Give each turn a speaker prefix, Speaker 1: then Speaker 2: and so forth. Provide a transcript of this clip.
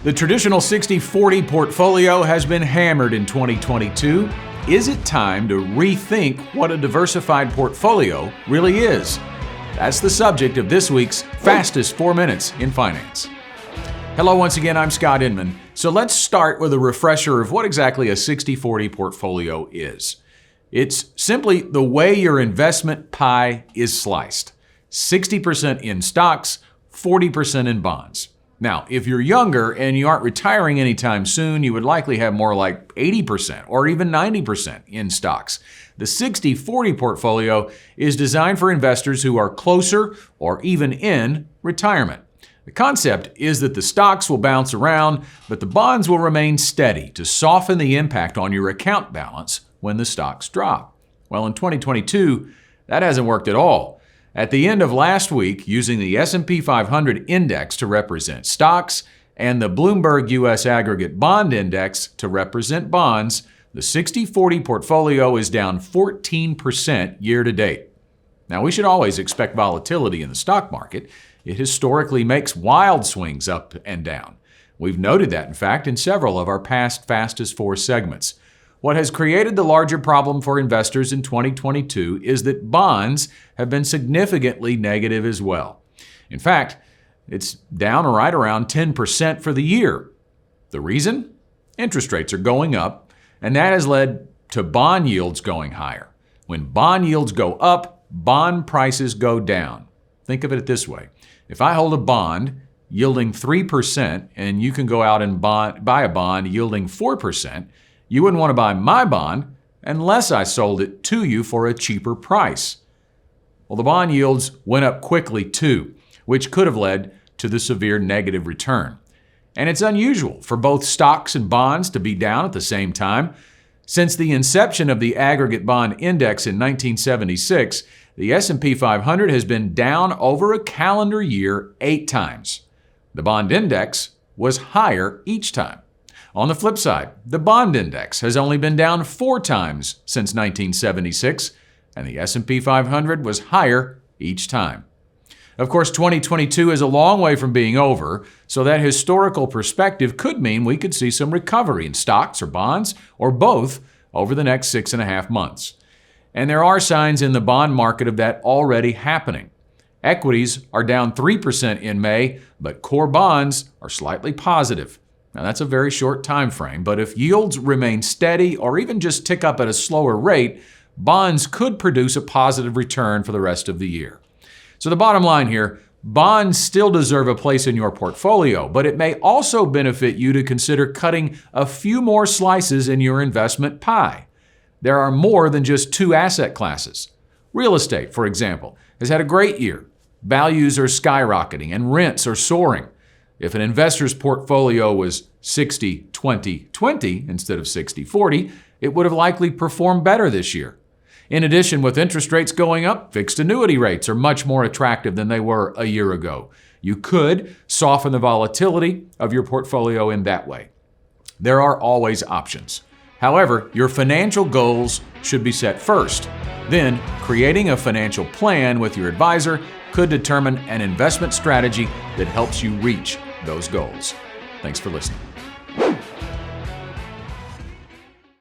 Speaker 1: The traditional 60-40 portfolio has been hammered in 2022. Is it time to rethink what a diversified portfolio really is? That's the subject of this week's Fastest 4 Minutes in Finance. Hello once again, I'm Scott Inman. So let's start with a refresher of what exactly a 60-40 portfolio is. It's simply the way your investment pie is sliced. 60% in stocks, 40% in bonds. Now, if you're younger and you aren't retiring anytime soon, you would likely have more like 80% or even 90% in stocks. The 60-40 portfolio is designed for investors who are closer or even in retirement. The concept is that the stocks will bounce around, but the bonds will remain steady to soften the impact on your account balance when the stocks drop. Well, in 2022, that hasn't worked at all. At the end of last week, using the S&P 500 index to represent stocks and the Bloomberg U.S. Aggregate Bond Index to represent bonds, the 60-40 portfolio is down 14% year to date. Now, we should always expect volatility in the stock market. It historically makes wild swings up and down. We've noted that, in fact, in several of our past Fastest 4 segments. What has created the larger problem for investors in 2022 is that bonds have been significantly negative as well. In fact, it's down right around 10% for the year. The reason? Interest rates are going up, and that has led to bond yields going higher. When bond yields go up, bond prices go down. Think of it this way. If I hold a bond yielding 3% and you can go out and buy a bond yielding 4%, you wouldn't want to buy my bond unless I sold it to you for a cheaper price. Well, the bond yields went up quickly too, which could have led to the severe negative return. And it's unusual for both stocks and bonds to be down at the same time. Since the inception of the Aggregate Bond Index in 1976, the S&P 500 has been down over a calendar year 8 times. The bond index was higher each time. On the flip side, the bond index has only been down 4 times since 1976, and the S&P 500 was higher each time. Of course, 2022 is a long way from being over, so that historical perspective could mean we could see some recovery in stocks or bonds, or both, over the next 6.5 months. And there are signs in the bond market of that already happening. Equities are down 3% in May, but core bonds are slightly positive. Now, that's a very short time frame, but if yields remain steady or even just tick up at a slower rate, bonds could produce a positive return for the rest of the year. So the bottom line here, bonds still deserve a place in your portfolio, but it may also benefit you to consider cutting a few more slices in your investment pie. There are more than just 2 asset classes. Real estate, for example, has had a great year. Values are skyrocketing and rents are soaring. If an investor's portfolio was 60-20-20 instead of 60-40, it would have likely performed better this year. In addition, with interest rates going up, fixed annuity rates are much more attractive than they were a year ago. You could soften the volatility of your portfolio in that way. There are always options. However, your financial goals should be set first. Then, creating a financial plan with your advisor could determine an investment strategy that helps you reach those goals. Thanks for listening.